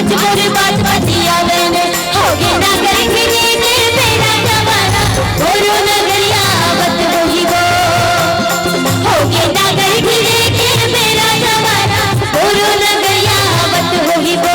आज मोर बात बतिया मैंने होगे नगर खिले के मेरा जमाना बोलो नगरिया बत वही वो होगे नगर खिले के मेरा जमाना बोलो नगरिया बत वही वो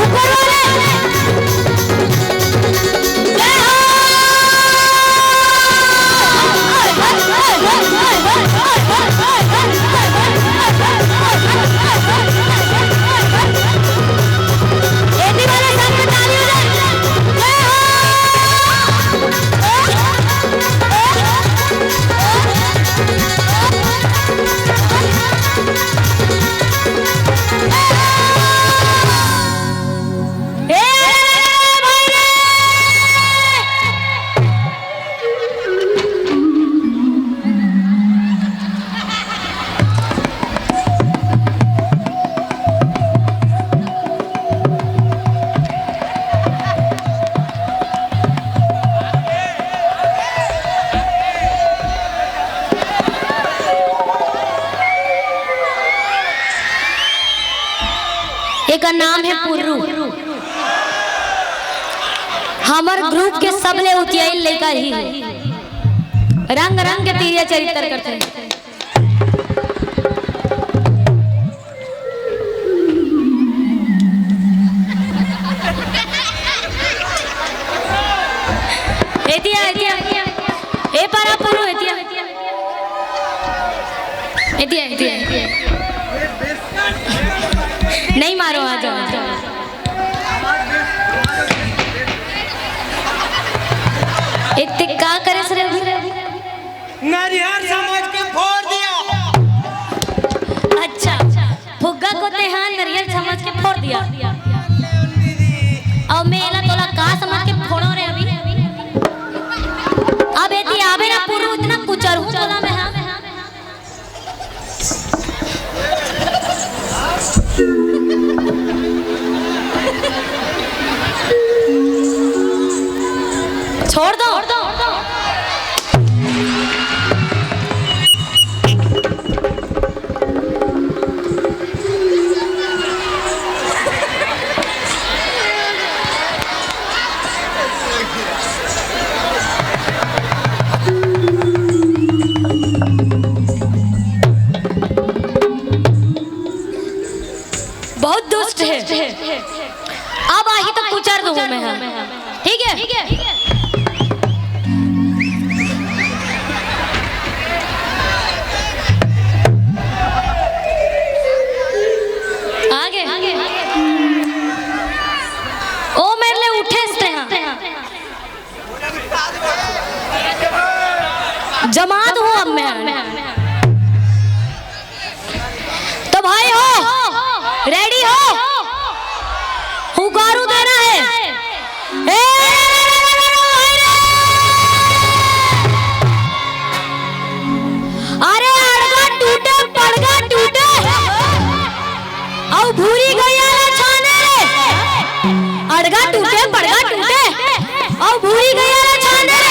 ऊपर एक नाम है पुर्रू। हमार ग्रुप के सबले उतियाई लेकर ही रंग रंग के तीरिया चरित्र करते हैं। एतिया एतिया ए पारा पुरु एतिया एतिया एतिया नहीं मारो आ जाओ। एक का करे सर नारियल समाज के फोड़ दिया। अच्छा फुग्गा को तेहान नारियल समाज के फोड़ दिया। और मेला तोला का समाज के फोड़ो रे अभी अब एती आवे ना पूरा इतना कुचरू तोला में। हां छोड़ दो बहुत दुष्ट है। अब आही तो कुचर दूं मैं। ठीक है आगे ओ मेरे लिए उठे जमात हूँ अब मैं। तो भाई हो रेडी हो हुगारू देना है। अरे अड़गा टूटे पड़गा टूटे और भूरी गैया छाने। अड़गा टूटे पड़गा टूटे और भूरी गैया छाने।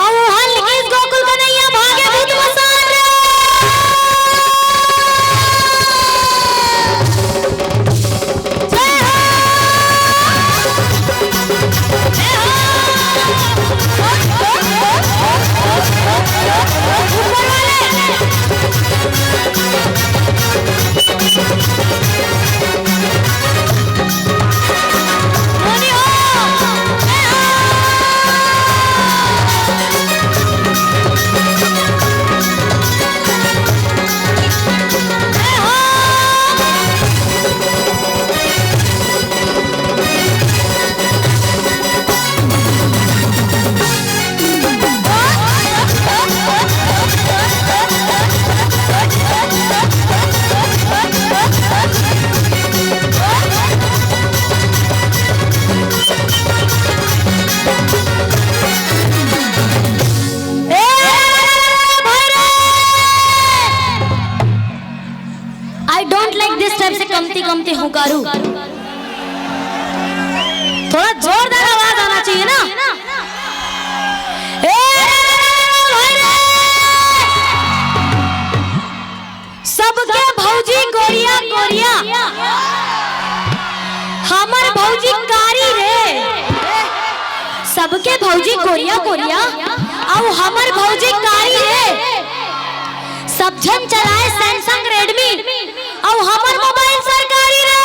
और हल किस गोकुल कन्हैया भागे भूत मसान। कमती हुकारू थोड़ा जोरदार आवाज आना चाहिए ना। सबके भौजी गोरिया गोरिया हमर भौजी कारी रे। सबके भौजी गोरिया गोरिया और हमर भौजी कारी रे। सब जन चलाए सैमसंग रेडमी और हमर मोबाइल सरकारी रे।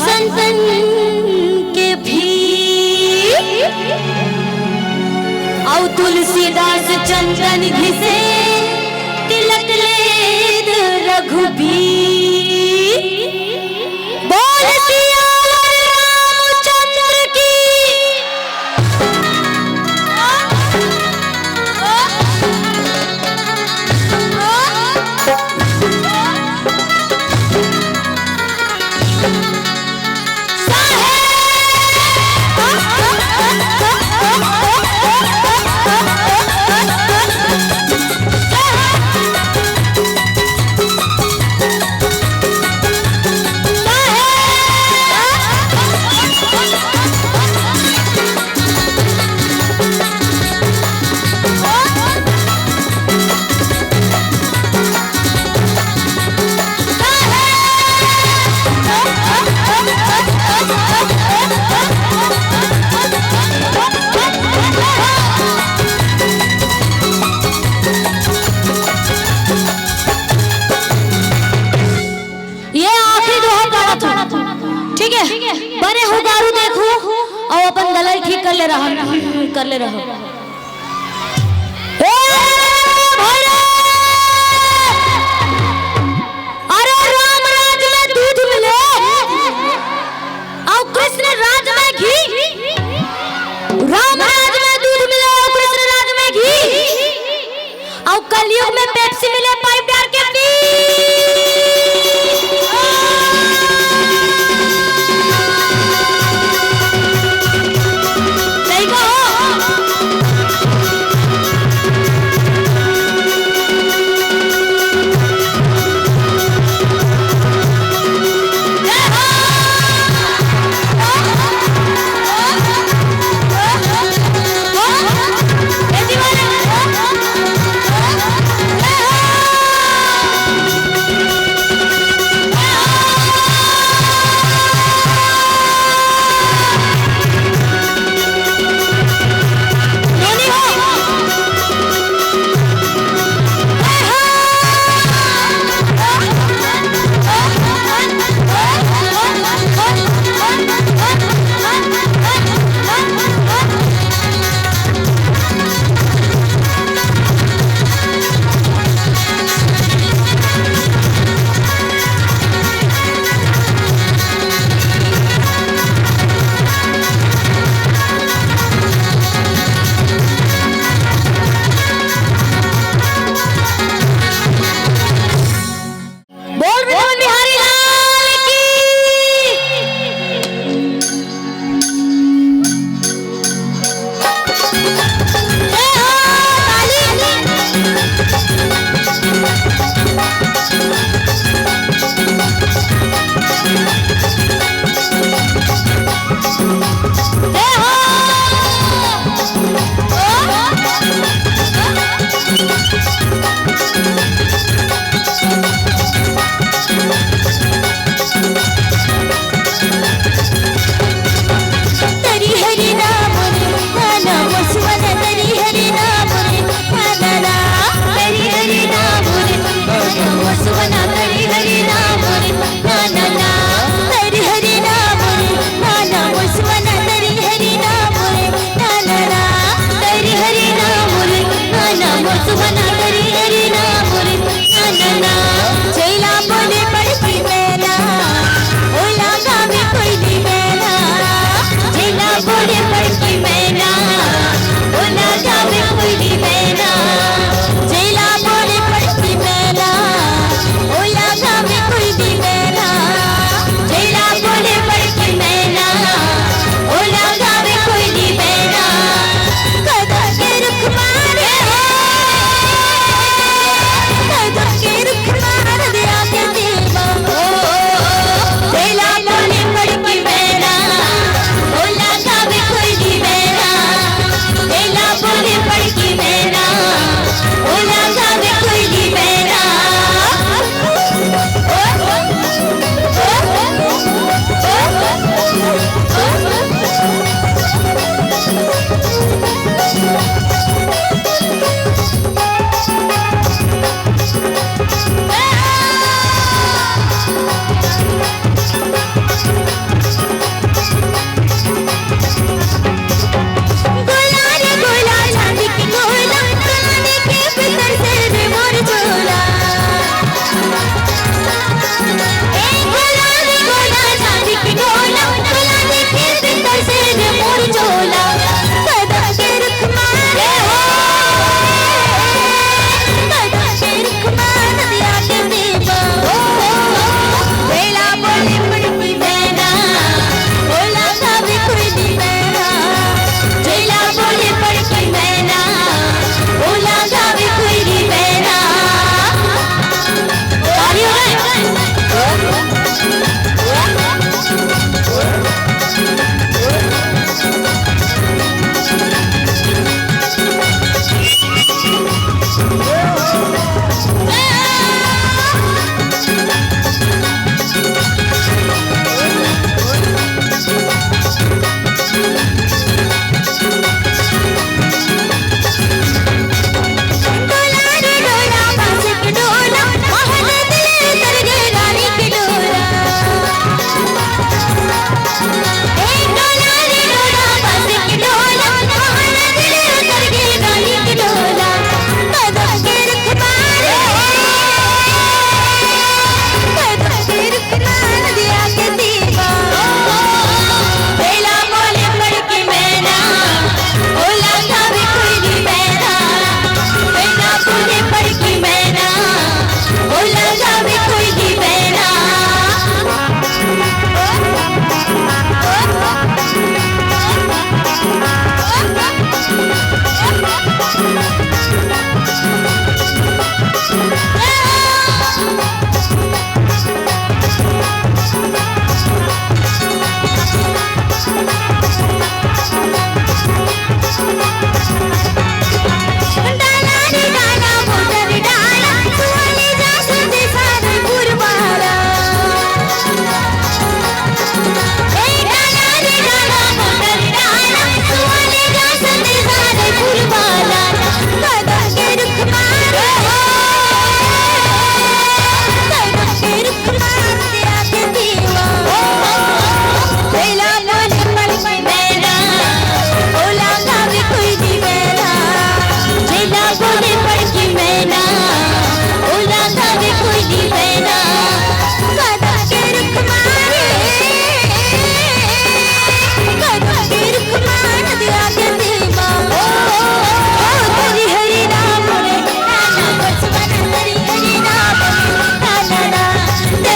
संतन के भी औ तुलसीदास चंदन घिसे तिलक लेद रघुबीर बोल सियावर रामचंद्र की बने हो गारू देखो और अपन गलत ठीक कर ले रहा अरे राम राज में दूध मिले और कृष्ण राज में घी राम राज में दूध मिले और कृष्ण राज में घी और कलयुग में पेप्सी मिले पाइप डाल के पी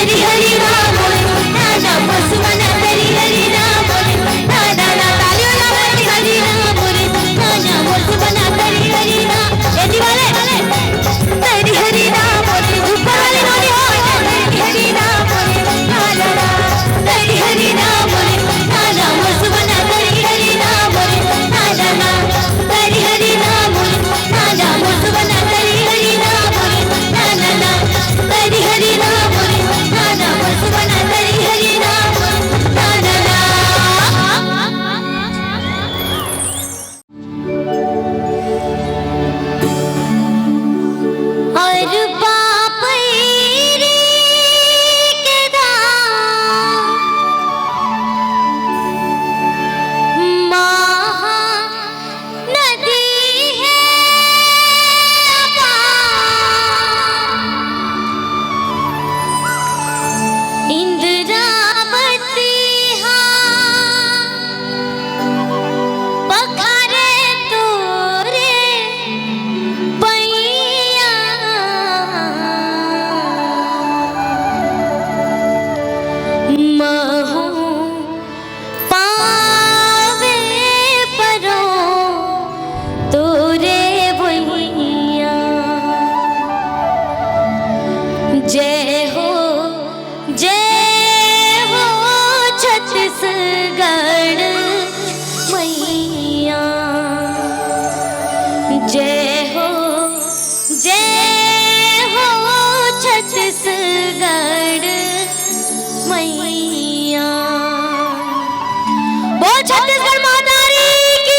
हरी हरी राम बोले नाना पशुमना हरी हरी राम बोले नाना ना तालियों ना हरी हरी राम बोले नाना पशुमना हरी हरी राम ये दीवाले हरी हरी राम बोले ऊपर वाले नोनी हो हरी हरी राम बोले नाना ना हरी हरी राम बोले नाना पशुमना हरी हरी राम बोले नाना ना हरी हरी राम बोले नाना पशुमना हरी हरी राम बोले नाना ना हरी हरी राम बोले नाना पशुमना हरी हरी राम बोले नाना ना और बापरी के महानदी है अपार इंद्रावती पखारे तोरे पैया महू पावे परो तोरे भैया जय हो छत्तीसगढ़ मैया जय हो छत्तीसगढ़ मैया वो छत्तीसगढ़ माता की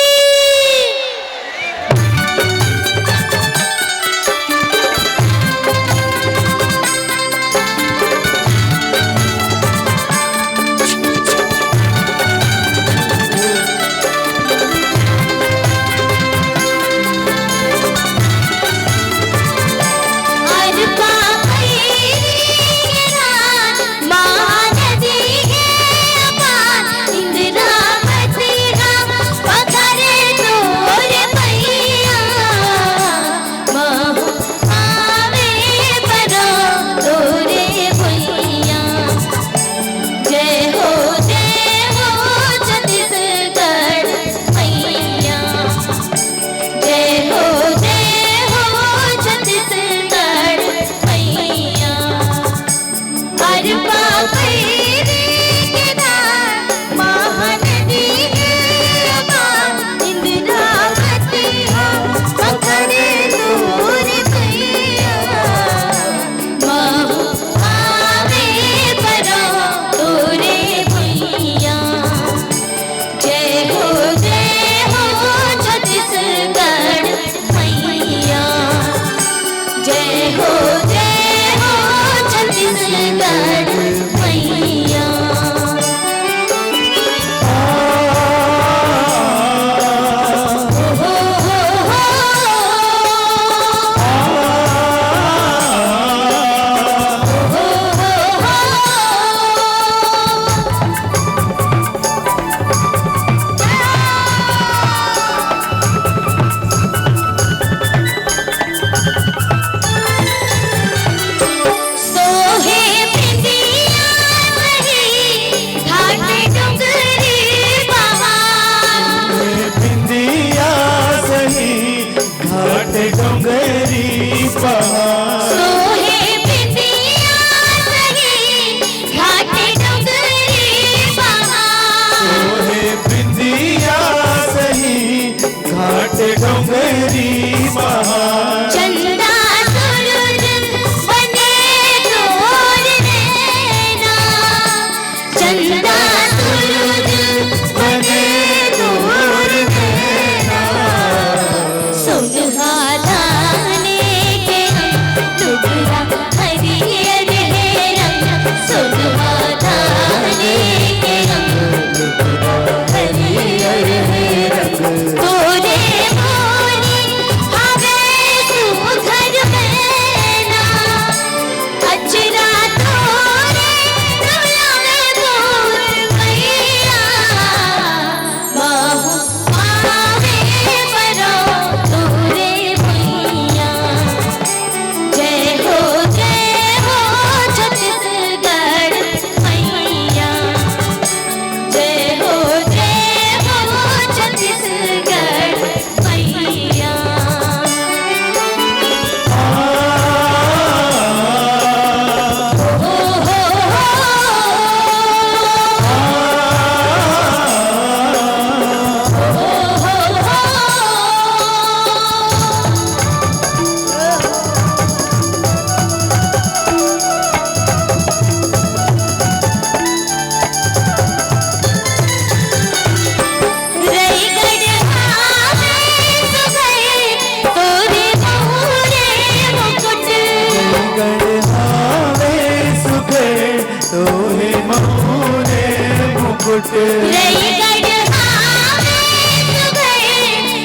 मुकुट रई गढ़ावे सुघर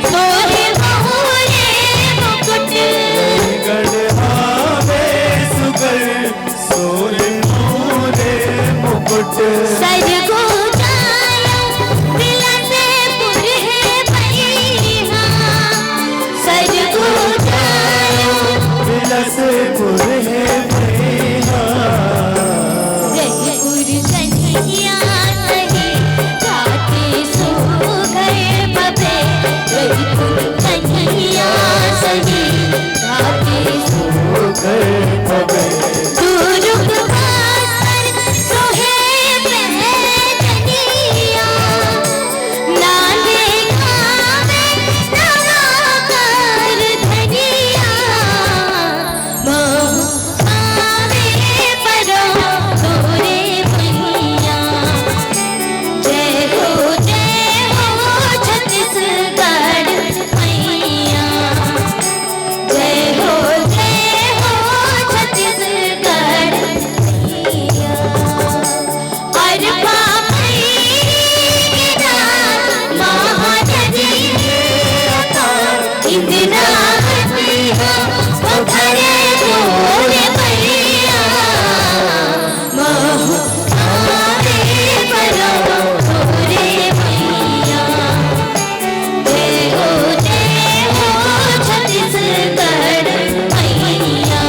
सोहे मोरे मुकुट गढ़ावे सुगर सोहे मोरे मुकुट सर गुजाया बिलसपुर है भैया सर गुजाया बिलसपुर है भैया जयपुर कन्हैया सहे जाते सुघर बबे जयपुर कन्हैया सहे जाते सुगर पवे दूरुक बासर सोहे महजनिया नांदे गावे नवाकर धनिया मोह आवे परो तोरे भैया जय हो छत्तीसगढ़ मैया जय हो छत्तीसगढ़ मैया और पापैया महानदी इतना हटिया पखरे मोरे भैया मोह आवे परो तोरे भैया जय हो छत्तीसगढ़ मैया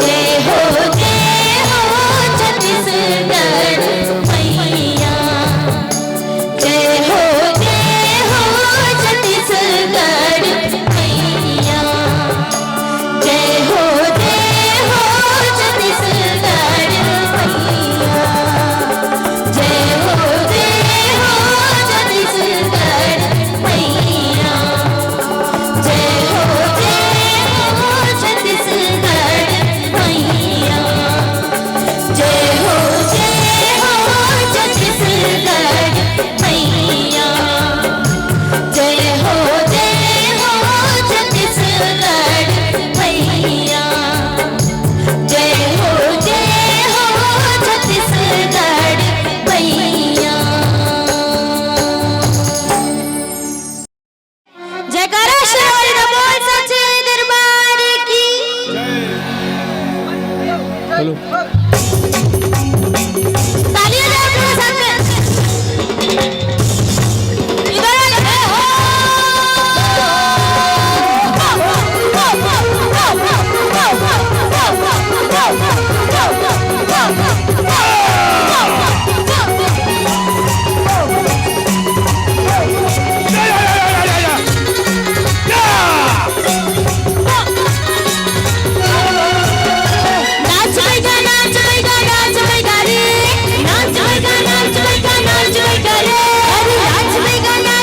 जय हो छत्तीसगढ़ मैया जय हो छत्तीसगढ़ मैया जय हो छत्तीसगढ़ मैया जय हो छत्तीसगढ़ मैया जय हो छत्तीसगढ़ मैया जय हो छत्तीसगढ़ मैया जय हो छत्तीसगढ़ मैया जय हो छत्तीसगढ़ मैया जयकारा श्री बोल सच्चे दरबार की तालियां दो अपने साथ में इधर आ ले नाच बैठा रे नाच बैठा रे अरे नाच बैठा रे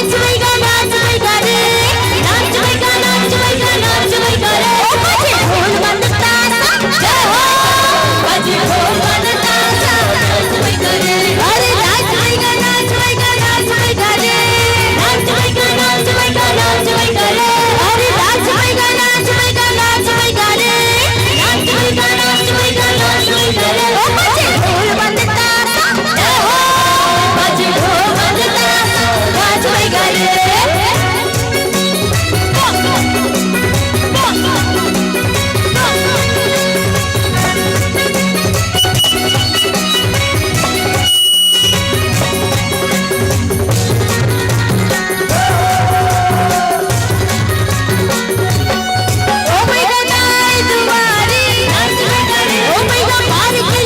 नाच बैठा रे ओ बजे ढोल बजता जय हो बजे ढोल बजता नाच बैठा रे अरे नाच बैठा रे नाच बैठा रे अरे नाच बैठा रे ओ बजे ढोल बजता जय हो बजे ढोल बजता नाच बैठा रे ओ मैया नाय दुआरी ओ मैया पार के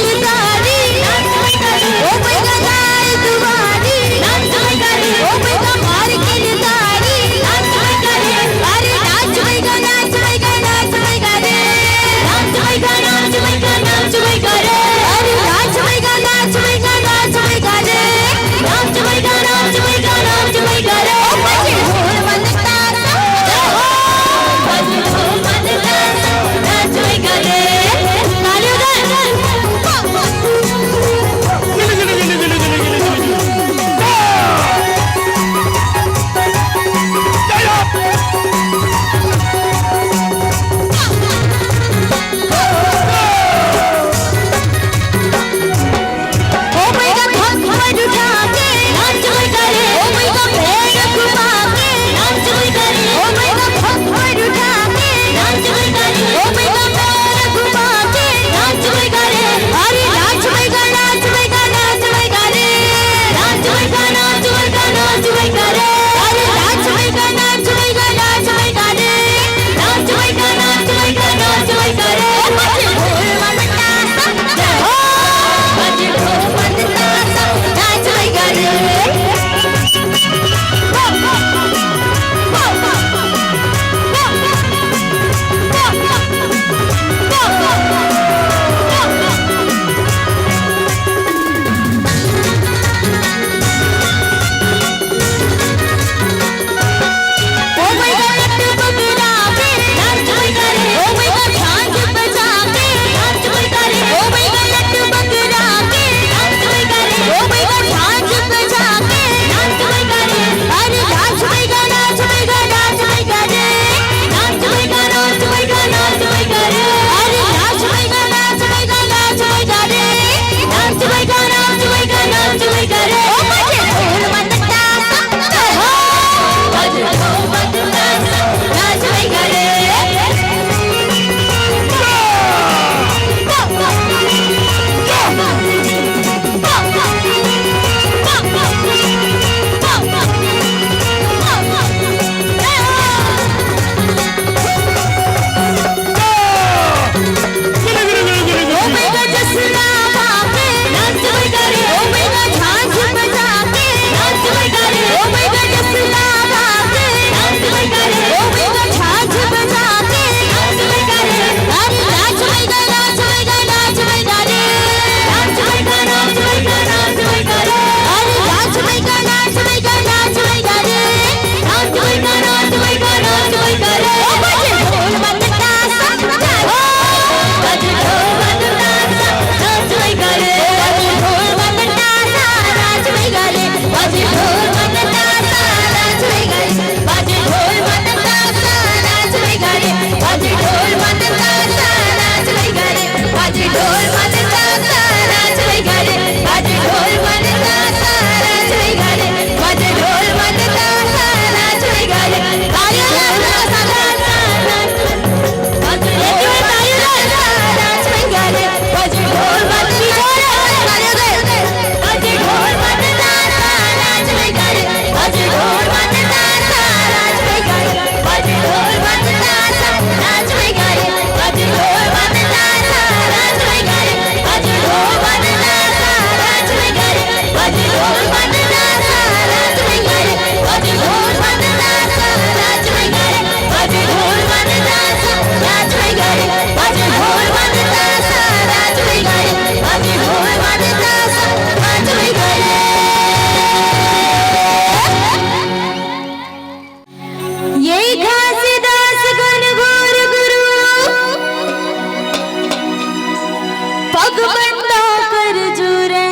बंदा कर जुरे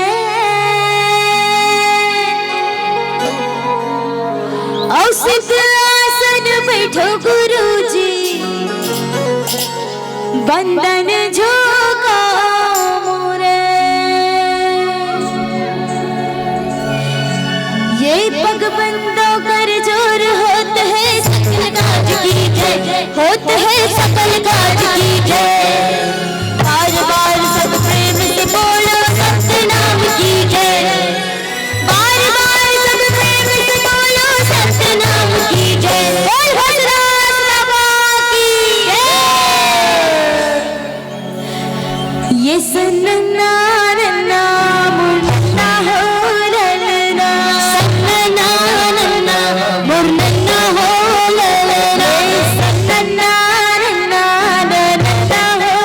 औसित आसन बैठो गुरुजी बंदन झोका मोरे ये पग बंदो कर जोर होत है सकल काज की जय होत है सकल काज की जय बार बार सब प्रेम से बोलो सतनाम की जय बार बार सब प्रेम से बोलो सतनाम की जय बोल भद्रास बाबा की जय ये सन्ना नाम मुन्ना हो ललना सन्ना नन्ना मुन्ना हो ललना सन्ना नन्ना नन्ना हो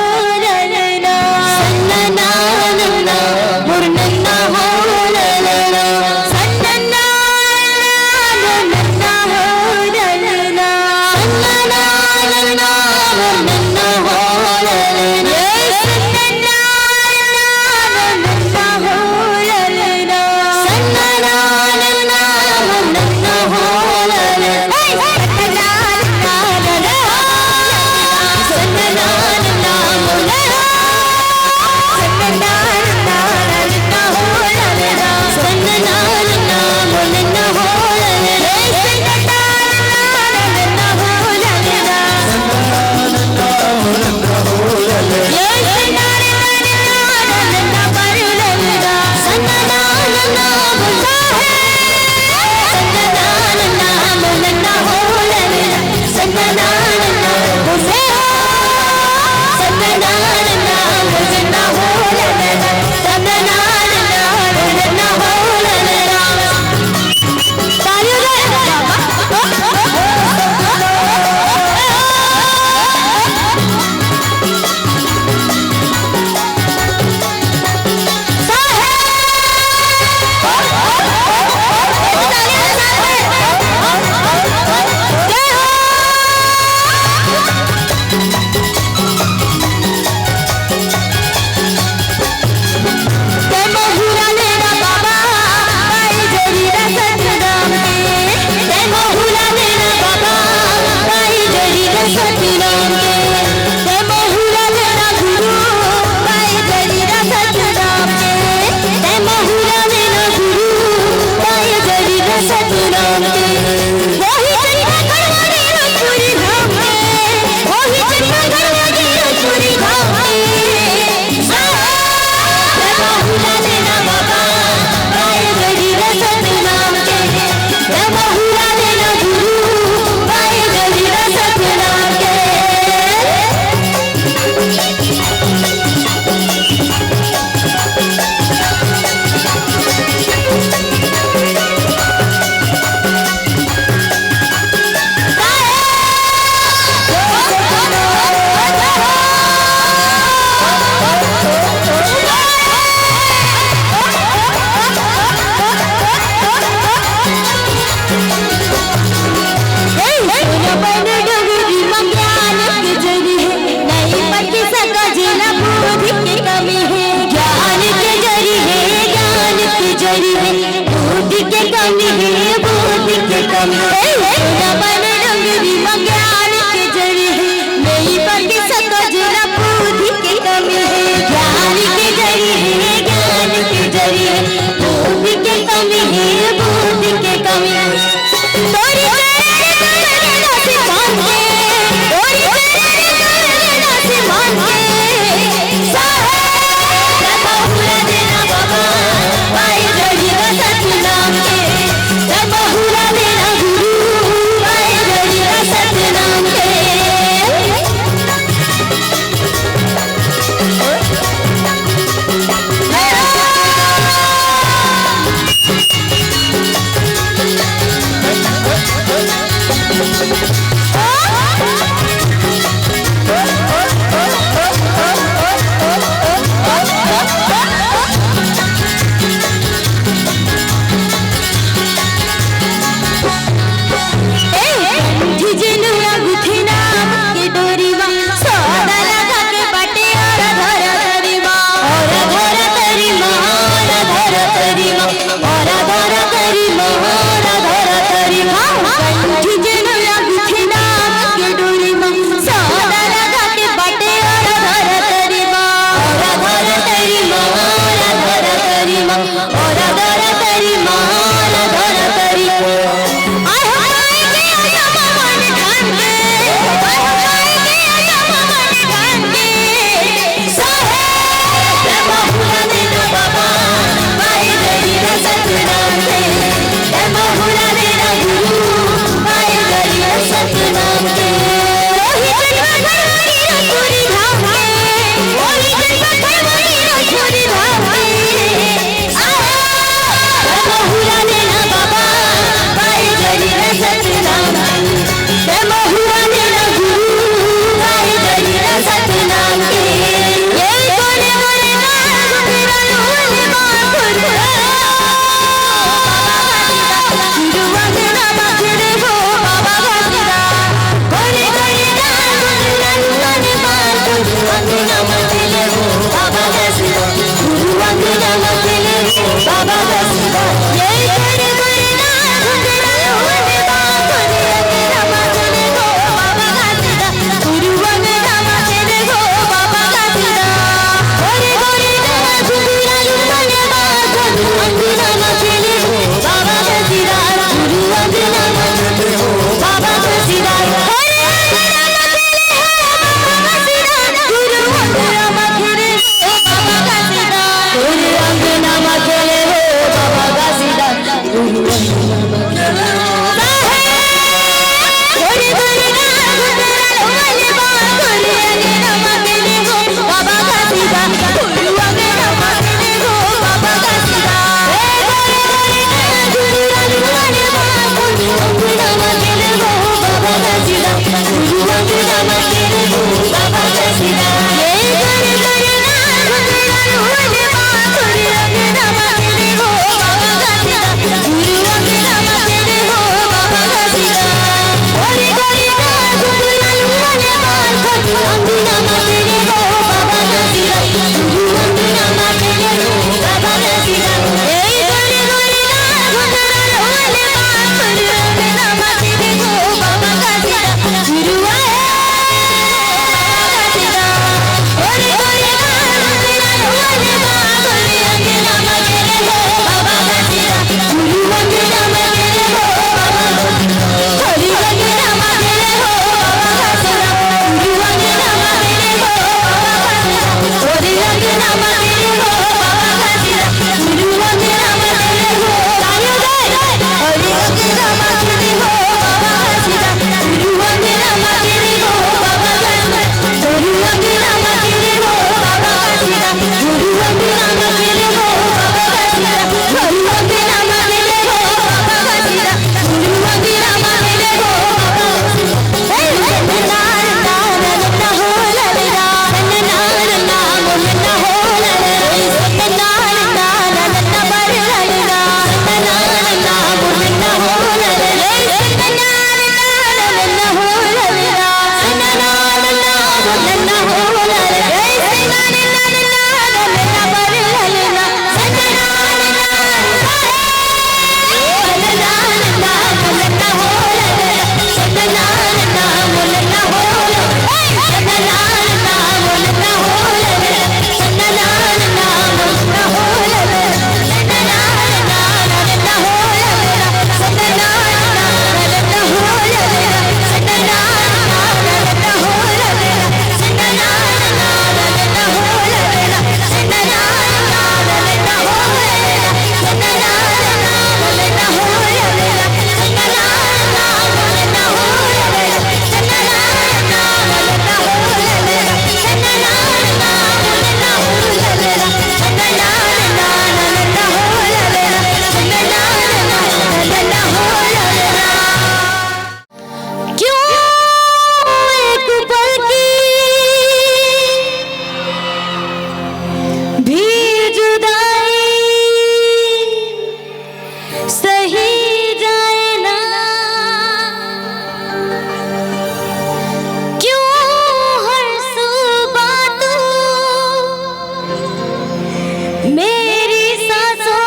मेरी सांसों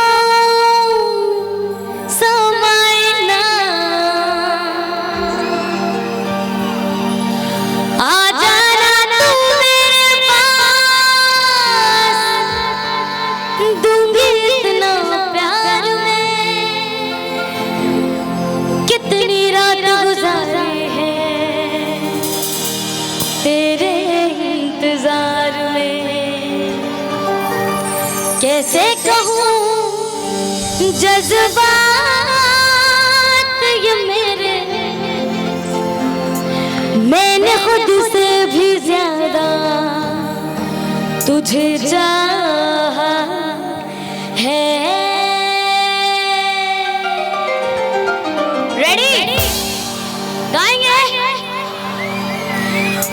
समाए ना आ जाना तू मेरे पास दूंगी इतना प्यार में कितनी रात गुजारे हैं तेरे इंतजार में कैसे कहूँ जज्बात ये मेरे मैंने खुद से भी ज्यादा तुझे चाहा है। रेडी गाएंगे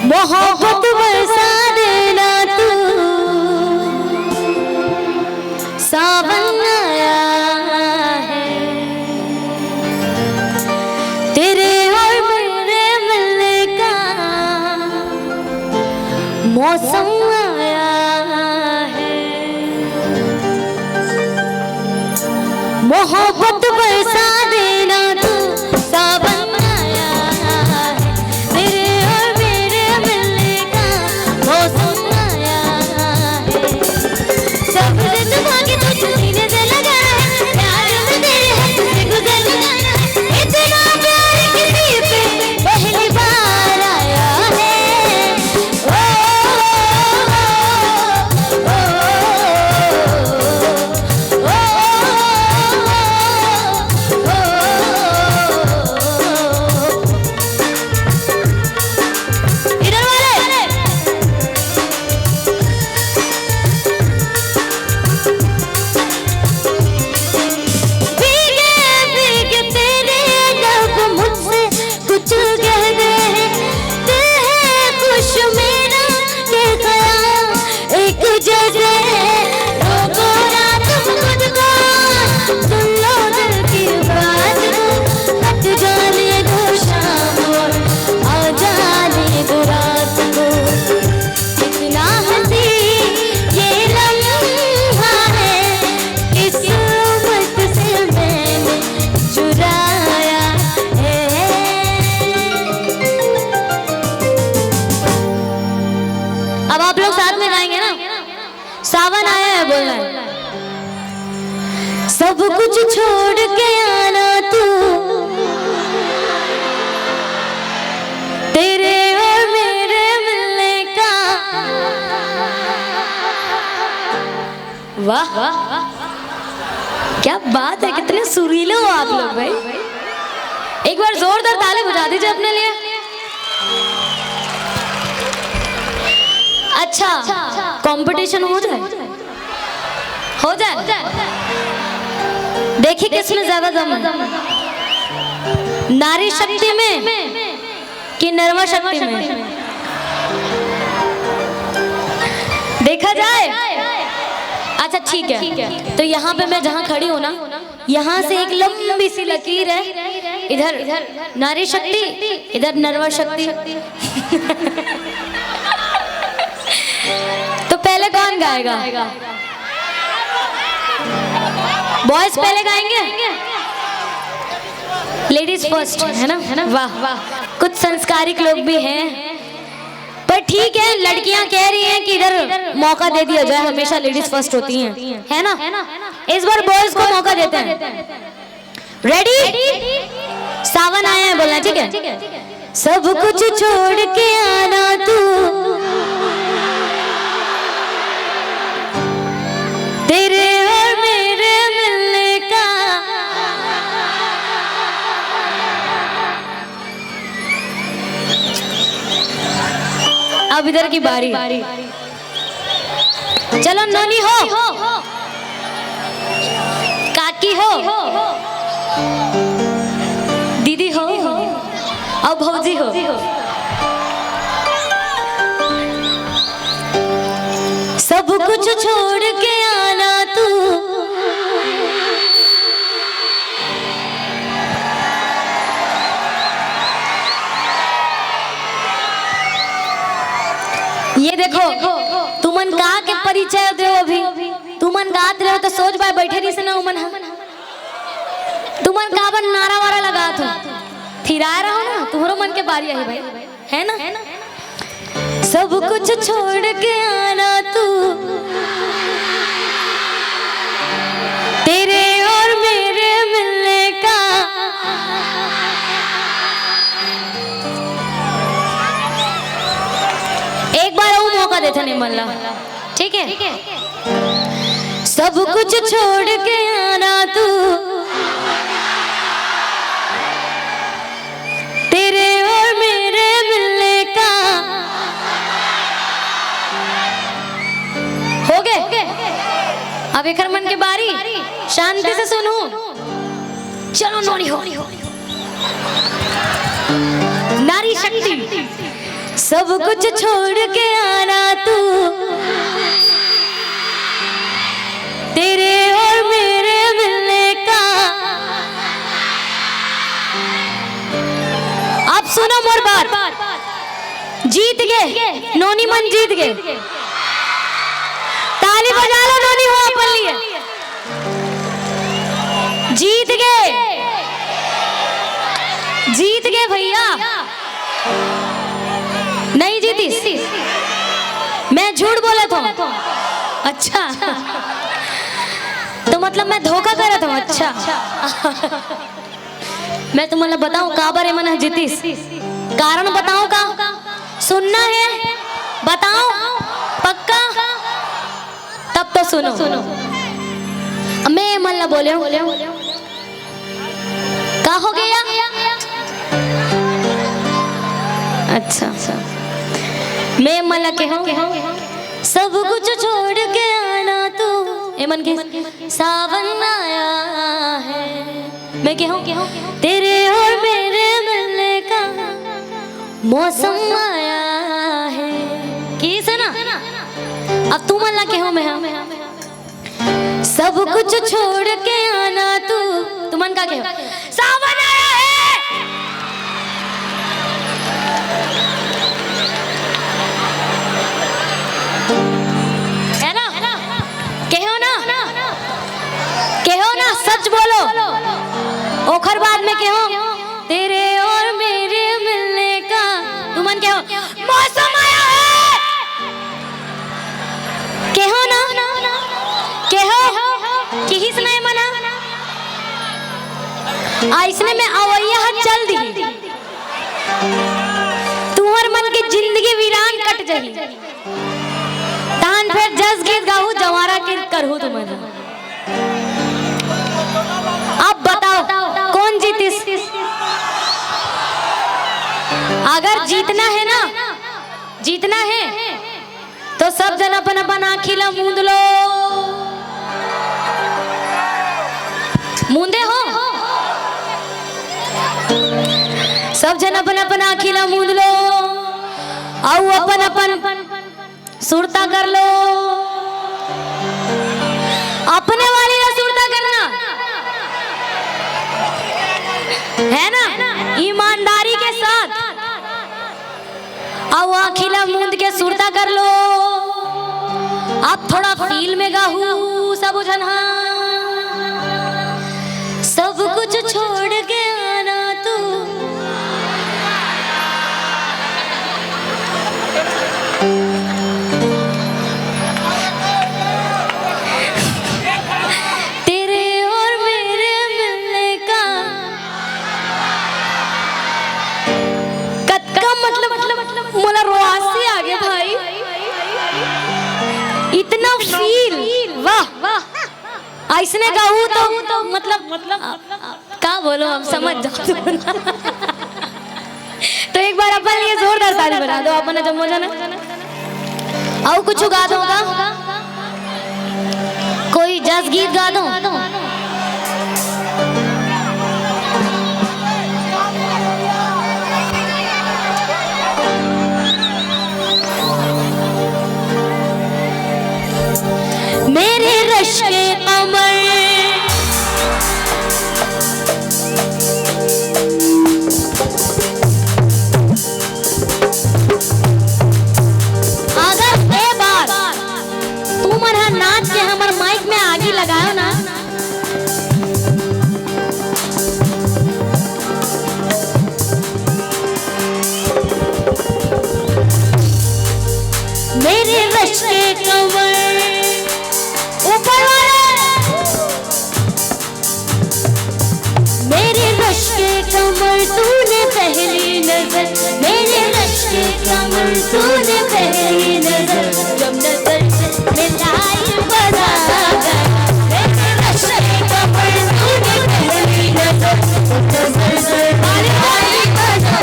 मोहब्बत बरसा देना तू सावन आया है तेरे और मेरे मिलने का मौसम आया है। मोहब्बत बरसा देना तू सावन आया है तेरे और मेरे मिलने का मौसम आया है। सब तुम्हारे तुझ सीने से लगा है प्यार में तेरे हाथ से गुजर जाना इतना प्यार किसी पे पहली बार आया है। ओ ओ इधर वाले भीगे भीगे तेरे लब मुझसे कुछ कह दे दिल है खुश मेरा ये ख्याल एक जैसे रोको ना तुम खुद को सुन लो दिल की बात को हट जाने दो शाम और आ जाने दो रात को कितना हंसी ये लम्हा है किस्मत से मैंने चुराया है। अब आप लोग साथ में गाएंगे ना सावन आया है बोलना है। सब कुछ छोड़ के आना तू तेरे और मेरे मिलने का वाह क्या बात है कितने सुरीले हो आप लोग भाई। एक बार जोरदार ताली बजा दीजिए अपने लिए। अच्छा कंपटीशन हो जाए देखिए किसमें ज्यादा दम है नारी शक्ति में कि नर्मा शक्ति में देखा जाए। अच्छा ठीक है तो यहाँ पे मैं जहाँ खड़ी हूँ ना यहाँ से एक लंबी सी लकीर है इधर नारी शक्ति इधर नर्मा शक्ति तो पहले कौन गाएगा बॉयज पहले गाएंगे लेडीज फर्स्ट है ना वाह कुछ संस्कारिक लोग भी हैं पर ठीक है लड़कियां कह रही हैं कि इधर मौका दे दिया जाए हमेशा लेडीज फर्स्ट होती हैं है ना इस बार बॉयज को मौका देते हैं। रेडी सावन आया है बोलना ठीक है सब कुछ छोड़ के आना तू तेरे और मेरे मिलने का अब इधर की बारी चलो नोनी हो काकी हो दीदी हो और भौजी हो सब कुछ छोड़ के आना तू ये देखो तुमन का के परिचय दो अभी तुमन का तो सोच बार बैठे रही से ना उमन तुमन काबर नारा वारा लगा तो थिरा रहो ना तुम्हारो मन के बारी आई भाई है ना सब कुछ छोड़ के आना तू तेरे और मेरे मिलने का एक बार वो मौका देता नहीं मल्ला ठीक है सब कुछ छोड़ के आना तू तेरे और मेरे मिलने का हो गए अब एक मन की बारी शांति से सुनू चलो नोनी हो नारी शक्ति सब कुछ छोड़ के आना तू तेरे और मेरे मिलने का अब सुनो मोर बात जीत गए नोनी मन जीत गए ताली बजा लो नोनी हो अपन लिए जीत गए भैया नहीं जीती मैं झूठ बोला था अच्छा तो मतलब मैं धोखा कर रहा था अच्छा मैं तुम्हें बताऊं का बारे में जीतीस कारण बताऊं का सुनना है बताओ पक्का तब तो सुनो मैं मल्ला बोले का हो गया अच्छा मैं मल्ला के हूँ सब कुछ छोड़ के आना तू मन के सावन आया है मैं के हूँ तेरे और मेरे मिलने का मौसम आया है की सुना अब तू मल्ला के हूँ मैं सब कुछ छोड़ के आना तू मन का क्या सावन आया है कहो ना सच बोलो ओखर बाद में कहो तेरे और मेरे मिलने का तुमन कहो मौसम आया है कहो ना कहो किहिस नहीं मना ऐसने में अवैया हाथ चल दी तुम्हार मन की जिंदगी वीरान कट जाही तान फिर जस गीत गाऊ जवारा के करहु तुम्हारा अब बताओ कौन जीतीस अगर जीतना है ना जीतना है तो सब जन अपन अपन आँखिला मूंद लो मूंदे हो सब जन अपन अपन आँखिला मूंद लो आओ अपन अपन सुरता कर लो अपने वाली ना सुरता करना है ना ईमानदारी के साथ अब अखिला मूंद के सुरता कर लो अब थोड़ा फील में गाहू सब जन सब कुछ छोड़ के आना तू तेरे और मेरे मिलने का मतलब मोला रोआसी आ गया भाई इतना फील वाह ऐसने गाऊं तो मतलब का बोलो हम समझ जाओ तो एक बार अपन लिए जोरदार ताली बजा दो अपन जब मजा ना आओ कुछ गा दो कोई जस गीत गा दो मेरे रश के कमर अगर ए बार तू मन नाच के हमर माइक में आगे लगा तूने पहली नजर जब नजर से मिलाई बजा गया मेरे नशे कमर तूने पहली नजर जब नजर से मिलाई बजा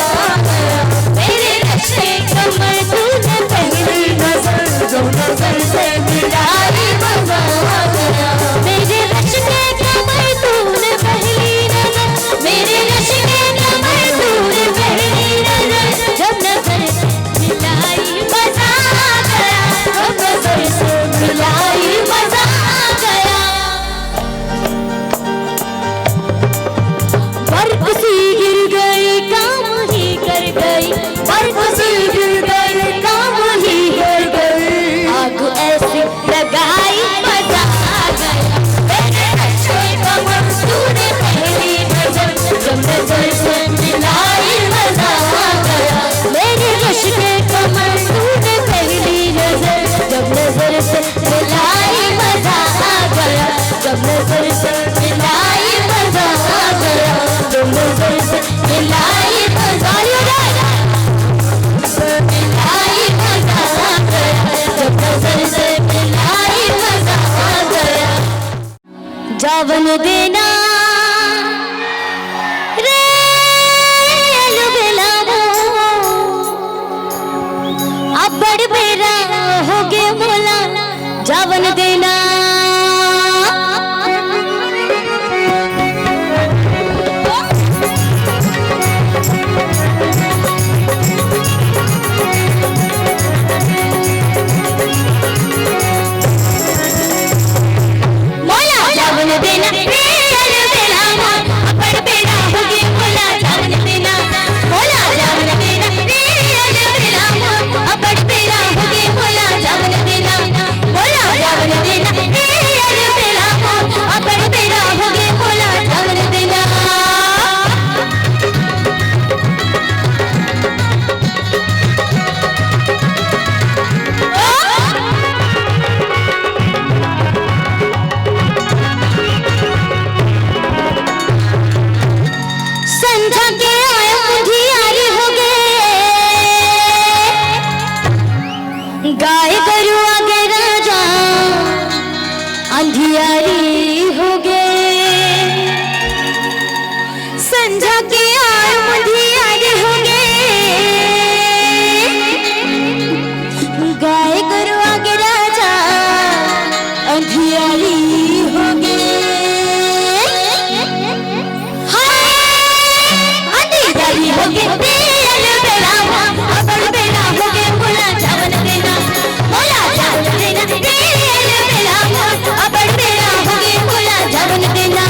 गया मेरे नशे कमर तूने पहली नजर जब नजर से मिलाई बजा गया मेरे नशे कमर तूने पहली नजर मेरे नशे कमर तूने पहली नजर जब नजर से मिलाई मजा गया जब नजर से मिलाई मजा गया बर्फ सी गिर गई काम ही कर गई बर्फ सी गिर गई काम ही कर गई आग ऐसी लगाई मजा गया मेरे नशे कमर तूने पहली नजर जब नजर से मिलाई मजा गया मेरे नशे कमर तूने पहली नजर जब नजर से मिलाई मजा गया जब नजर से मिलाई मजा गया जब नजर से मिलाई मजा मिलाई मजा गया जब नजर से मिलाई मजा गया जावन देना रे लुबेलामो अब बड़ बेरा हो गए मोला जावन देना मोला जावन देना रे लुबेलामो अब बड़ बेरा हो गए मोला जावन देना मोला जावन देना रे लुबेलामो अब बड़ बेरा हो गए मोला जावन देना मोला जावन देना रे लुबेलामो अब बड़ बेरा हो गए मोला जावन देना संझा के आए मुझियारी हो गए गाय गरु आगे राजा अंधियारी हो गए संझा के आए मुझियारी हो गए गाय गरु आगे राजा अंधियारी हो गए अंधियारी हो गए बेला अब बेला हो गए मोला जावन देना मोला जावन देना बेला अब बेला हो गए मोला जावन देना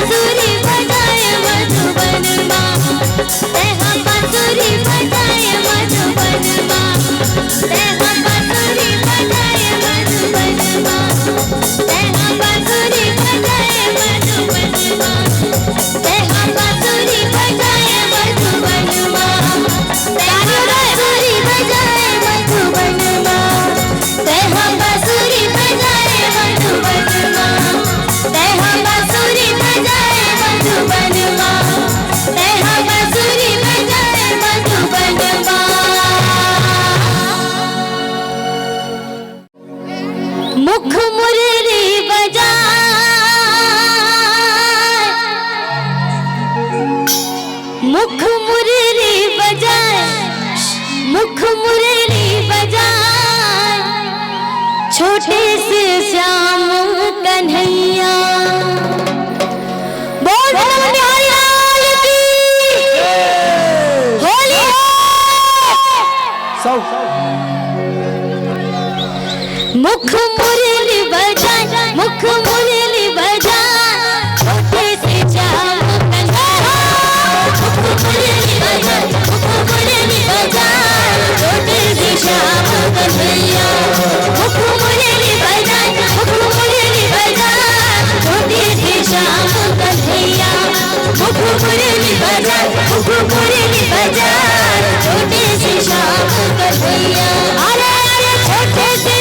बांसुरी बजाए मधुबन माँ, तेहा बांसुरी बजाए मधुबन माँ, तेहा बांसुरी बजाए मधुबन माँ, तेहा बांसुरी बजाए मधुबन माँ, तेहा बांसुरी बजाए मधुबन माँ, तेहा बांसुरी बजाए मधुबन माँ, तेहा बांसुरी बजाए मधुबन माँ, तेहा बांसुरी बजाए मधुबन माँ, तेहा बांसुरी बजाए मधुबन माँ। मुख मुरली बजाए, मुख मुरली बजाए, मुख मुरली बजाए, छोटे से श्याम कन्हैया। बोल बिहारी लाल की होली हो। मुख मुरली बजाए, मुख मुरली बजाए, छोटे से श्याम कन्हैया। मुख मुरली बजाए, मुख मुरली बजाए, छोटे से श्याम कन्हैया। मुख मुरली बजाए, मुख मुरली बजाए, छोटे से श्याम कन्हैया। मुख मुरली बजाए, मुख मुरली बजाए, छोटे से श्याम कन्हैया। अरे अरे छोटे से